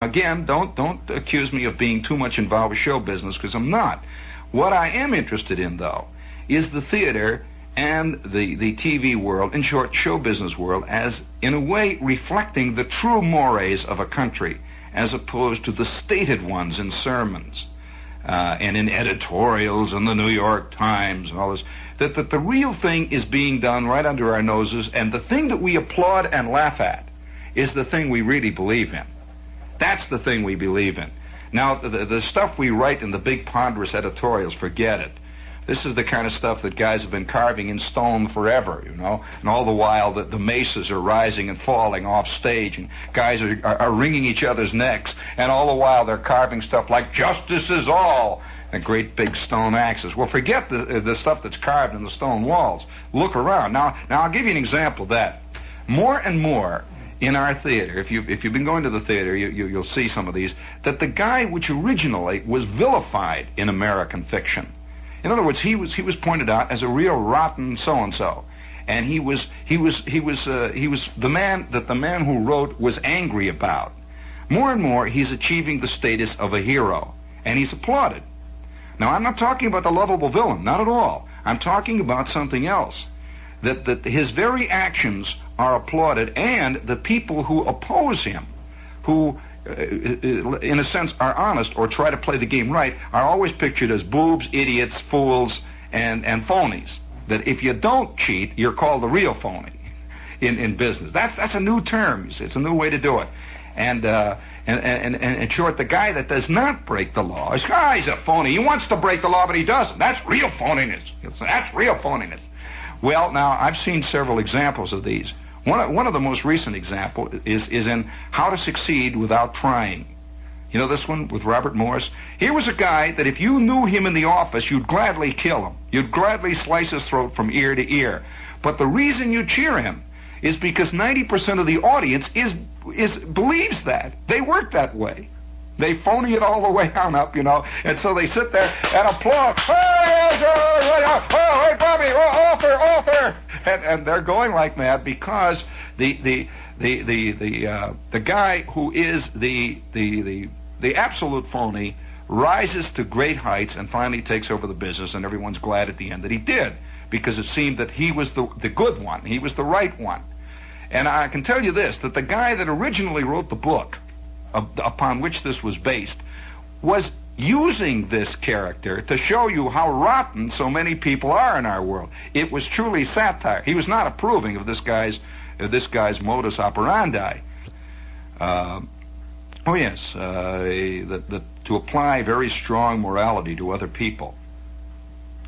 again, don't accuse me of being too much involved with show business, because I'm not. What I am interested in, though, is the theater and the TV world, in short, show business world, as, in a way, reflecting the true mores of a country, as opposed to the stated ones in sermons and in editorials in the New York Times and all this. That the real thing is being done right under our noses, and the thing that we applaud and laugh at is the thing we really believe in. That's the thing we believe in. Now, the stuff we write in the big ponderous editorials, forget it. This is the kind of stuff that guys have been carving in stone forever, you know, and all the while the mesas are rising and falling off stage, and guys are wringing each other's necks, and all the while they're carving stuff like "Justice is all," and great big stone axes. Well, forget the stuff that's carved in the stone walls. Look around. Now I'll give you an example of that. More and more in our theater, if you've been going to the theater, you'll see some of these, that the guy which originally was vilified in American fiction. In other words, he was pointed out as a real rotten so-and-so, and he was the man that the man who wrote was angry about. More and more, he's achieving the status of a hero, and he's applauded. Now, I'm not talking about the lovable villain, not at all. I'm talking about something else. That his very actions are applauded, and the people who oppose him, who in a sense are honest or try to play the game right, are always pictured as boobs, idiots, fools, and phonies. That if you don't cheat, you're called the real phony in business. That's a new term. It's a new way to do it. And in short, the guy that does not break the law is, he's a phony. He wants to break the law, but he doesn't. That's real phoniness. That's real phoniness. Well, now, I've seen several examples of these. One of the most recent examples is in How to Succeed Without Trying. You know this one with Robert Morris? Here was a guy that if you knew him in the office, you'd gladly kill him. You'd gladly slice his throat from ear to ear. But the reason you cheer him is because 90% of the audience believes that. They work that way. They phony it all the way on up, you know, and so they sit there and applaud. Hey, Bobby, author! And they're going like mad because the guy who is the absolute phony rises to great heights and finally takes over the business, and everyone's glad at the end that he did, because it seemed that he was the good one. He was the right one. And I can tell you this, that the guy that originally wrote the book upon which this was based was using this character to show you how rotten so many people are in our world. It was truly satire. He was not approving of this guy's modus operandi. To apply very strong morality to other people,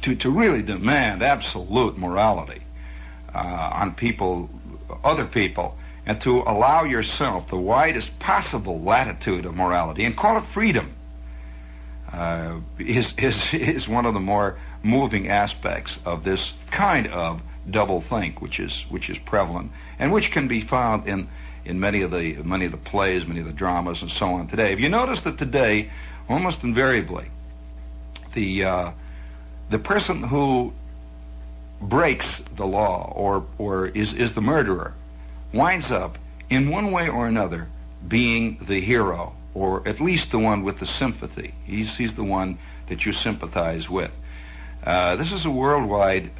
to really demand absolute morality on other people, and to allow yourself the widest possible latitude of morality and call it freedom, is one of the more moving aspects of this kind of double think, which is prevalent and which can be found in many of the plays, many of the dramas, and so on today. Have you noticed that today, almost invariably, the person who breaks the law or is the murderer winds up, in one way or another, being the hero, or at least the one with the sympathy. He's the one that you sympathize with. This is a worldwide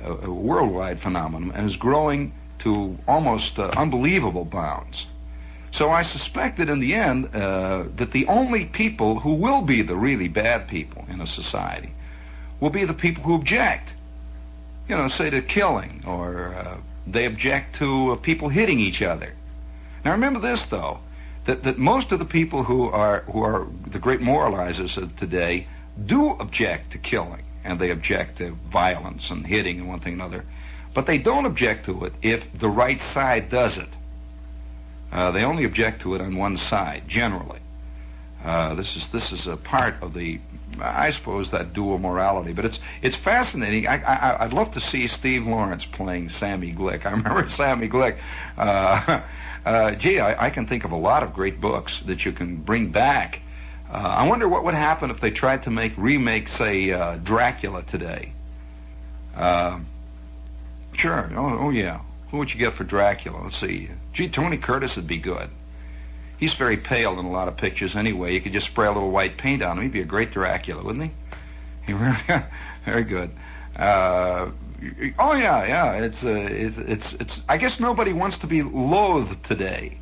phenomenon, and is growing to almost unbelievable bounds. So I suspect that in the end, that the only people who will be the really bad people in a society will be the people who object. You know, say to killing, or they object to people hitting each other. Now remember this, though, that most of the people who are the great moralizers of today do object to killing, and they object to violence and hitting and one thing and another, but they don't object to it if the right side does it. They only object to it on one side, generally. This is a part of I suppose, that dual morality. But it's fascinating. I'd love to see Steve Lawrence playing Sammy Glick. I remember Sammy Glick. I can think of a lot of great books that you can bring back. I wonder what would happen if they tried to remake, say, Dracula today. Sure. Oh yeah. Who would you get for Dracula? Let's see. Tony Curtis would be good. He's very pale in a lot of pictures anyway. You could just spray a little white paint on him. He'd be a great Dracula, wouldn't he? He really, very good. Oh yeah. It's. I guess nobody wants to be loathed today,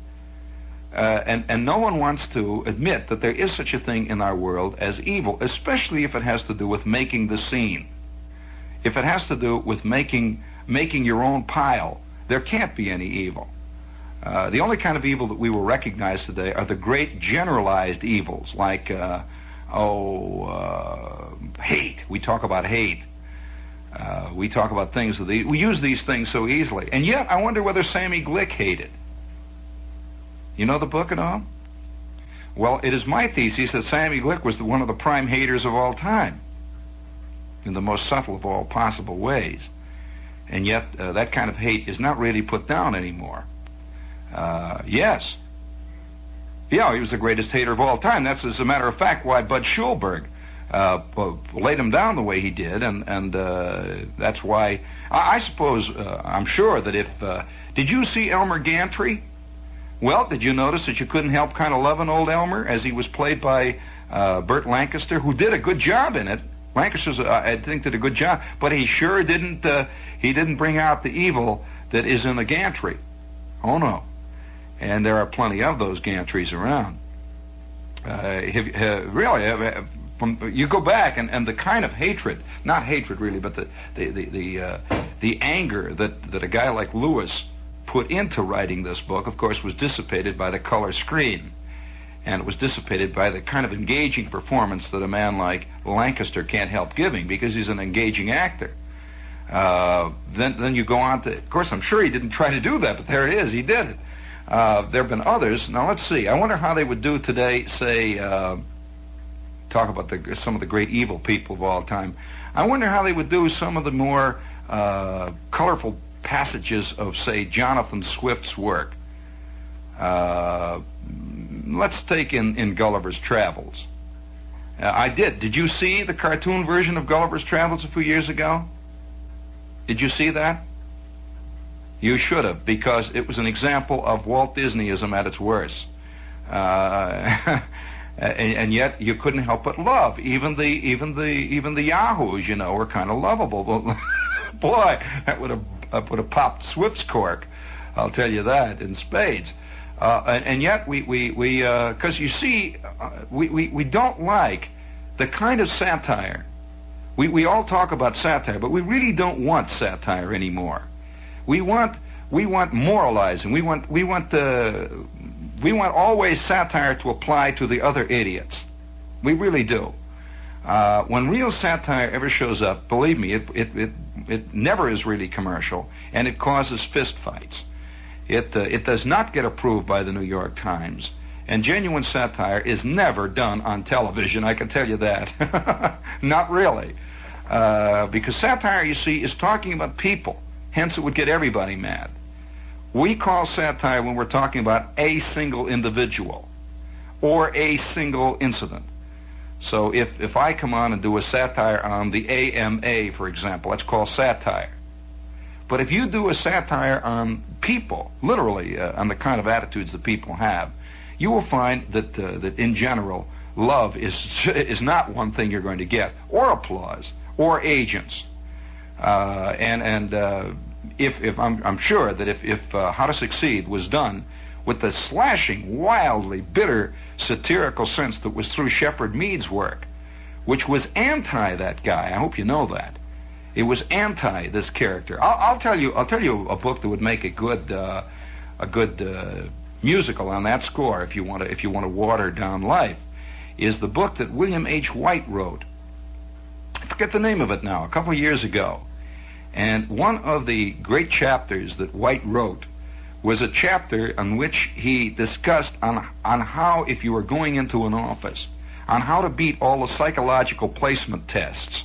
and no one wants to admit that there is such a thing in our world as evil, especially if it has to do with making the scene. If it has to do with making your own pile, there can't be any evil. The only kind of evil that we will recognize today are the great generalized evils, like hate. We talk about hate. We talk about things. We use these things so easily. And yet, I wonder whether Sammy Glick hated. You know the book at all? Well, it is my thesis that Sammy Glick was one of the prime haters of all time, in the most subtle of all possible ways. And yet, that kind of hate is not really put down anymore. Yes. Yeah, he was the greatest hater of all time. That's, as a matter of fact, why Bud Schulberg laid him down the way he did, and that's why I suppose I'm sure that if did you see Elmer Gantry? Well, did you notice that you couldn't help kind of loving old Elmer as he was played by Burt Lancaster, who did a good job in it? Lancaster's I think did a good job, but he sure didn't bring out the evil that is in the Gantry. Oh no. And there are plenty of those Gantrys around. You go back and the kind of hatred, not hatred really, but the anger that a guy like Lewis put into writing this book, of course, was dissipated by the color screen. And it was dissipated by the kind of engaging performance that a man like Lancaster can't help giving because he's an engaging actor. Then you go on to, of course, I'm sure he didn't try to do that, but there it is, he did it. There have been others. Now let's see. I wonder how they would do today, say, talk about some of the great evil people of all time. I wonder how they would do some of the more colorful passages of, say, Jonathan Swift's work. Let's take in Gulliver's Travels. Did you see the cartoon version of Gulliver's Travels a few years ago? Did you see that? You should have, because it was an example of Walt Disneyism at its worst. And yet you couldn't help but love. Even the Yahoos, you know, were kind of lovable. Boy, that would have popped Swift's cork. I'll tell you that in spades. And yet because you see, we don't like the kind of satire. We all talk about satire, but we really don't want satire anymore. We want moralizing. We want always satire to apply to the other idiots. We really do. When real satire ever shows up, believe me, it never is really commercial, and it causes fistfights. It does not get approved by the New York Times, and genuine satire is never done on television. I can tell you that. Not really, because satire, you see, is talking about people. Hence, it would get everybody mad. We call satire when we're talking about a single individual or a single incident. So if I come on and do a satire on the AMA, for example, that's called satire. But if you do a satire on people, literally on the kind of attitudes that people have, you will find that in general, love is not one thing you're going to get, or applause, or agents. If I'm sure that if How to Succeed was done with the slashing, wildly bitter, satirical sense that was through Shepard Mead's work, which was anti that guy. I hope you know that. It was anti this character. I'll tell you a book that would make a good musical on that score. If you want to water down life, is the book that William H. White wrote. I forget the name of it now. A couple of years ago. And one of the great chapters that White wrote was a chapter on which he discussed on how, if you were going into an office, on how to beat all the psychological placement tests,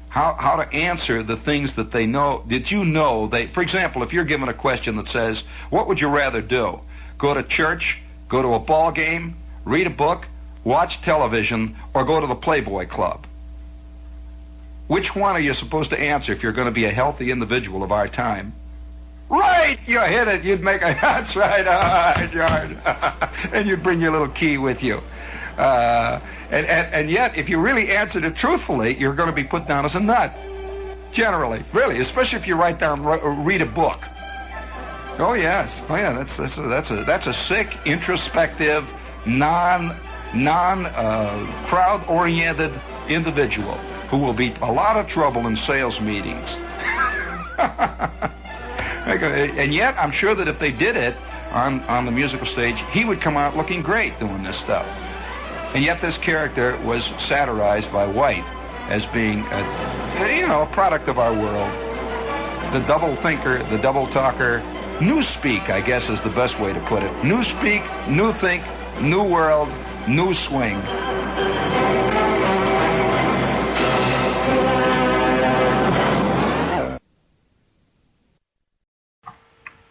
how to answer the things that they know. Did you know for example, if you're given a question that says, what would you rather do? Go to church, go to a ball game, read a book, watch television, or go to the Playboy Club? Which one are you supposed to answer if you're going to be a healthy individual of our time? Right, you hit it. You'd make a, that's right, all right, George. And you'd bring your little key with you. And yet, if you really answered it truthfully, you're going to be put down as a nut. Generally, really, especially if you read a book. Oh yes, oh yeah, that's a sick, introspective, crowd-oriented individual who will be a lot of trouble in sales meetings. And yet, I'm sure that if they did it on the musical stage, he would come out looking great doing this stuff. And yet, this character was satirized by White as being, a product of our world. The double thinker, the double talker, new speak, I guess, is the best way to put it. New speak, new think, new world, new swing.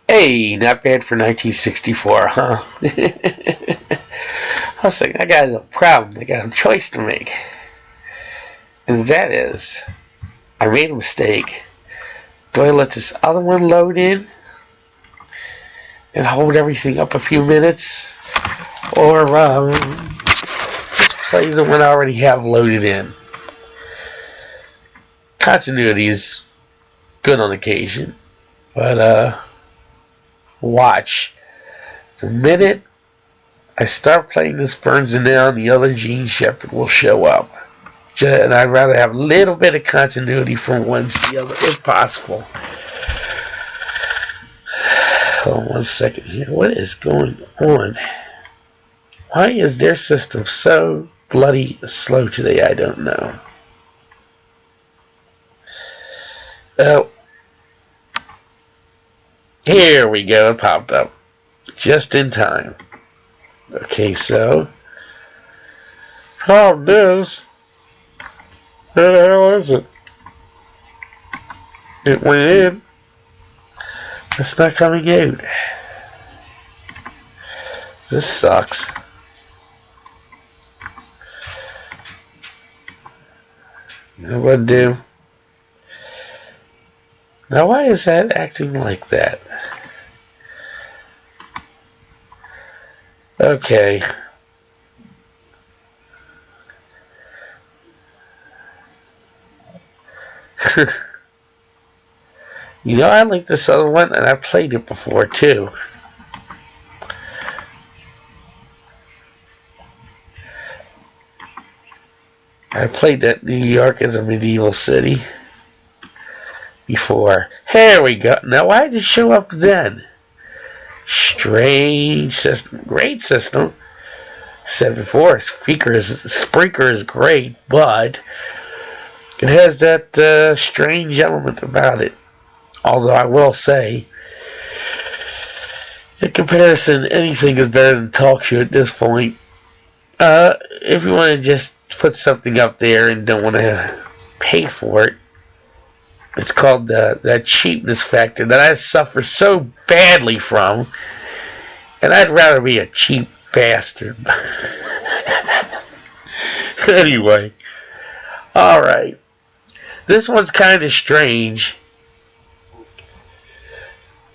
Hey, not bad for 1964, huh? I was thinking, I got a problem. I got a choice to make. And that is, I made a mistake. Do I let this other one load in and hold everything up a few minutes? Or just play the one I already have loaded in? Continuity is good on occasion, but watch. The minute I start playing this Burns and Now, the other Gene Shepherd will show up. And I'd rather have a little bit of continuity from one to the other if possible. Hold on 1 second here. What is going on? Why is their system so bloody slow today? I don't know. Oh. Here we go. It popped up. Just in time. Okay, so. Problem is. Where the hell is it? It went in. It's not coming out. This sucks. You know what to do? Now why is that acting like that? Okay. You know, I like this other one, and I played it before too. I played that New York as a medieval city before. Here we go. Now, why did it show up then? Strange system. Great system. Said before, Spreaker is great, but it has that strange element about it. Although I will say, in comparison, anything is better than talk show at this point. If you want to just put something up there and don't want to pay for it, it's called that cheapness factor that I suffer so badly from, and I'd rather be a cheap bastard. Anyway, alright. This one's kind of strange.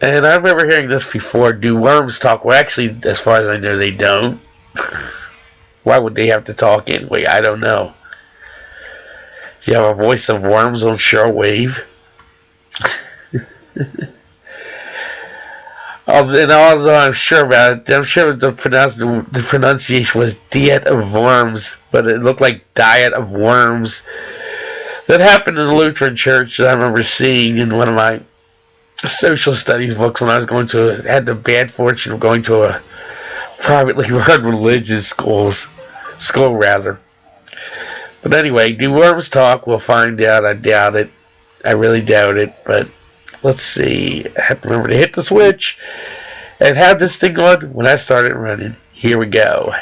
And I remember hearing this before. Do worms talk? Well, actually, as far as I know, they don't. Why would they have to talk anyway? I don't know. Do you have a voice of worms on shortwave? Although I'm sure about it, I'm sure the pronunciation was diet of worms, but it looked like diet of worms. That happened in the Lutheran church that I remember seeing in one of my social studies books when I was had the bad fortune of going to a privately run religious school. But anyway, do worms talk? We'll find out. I doubt it. I really doubt it. But let's see. I have to remember to hit the switch and have this thing on when I start it running. Here we go.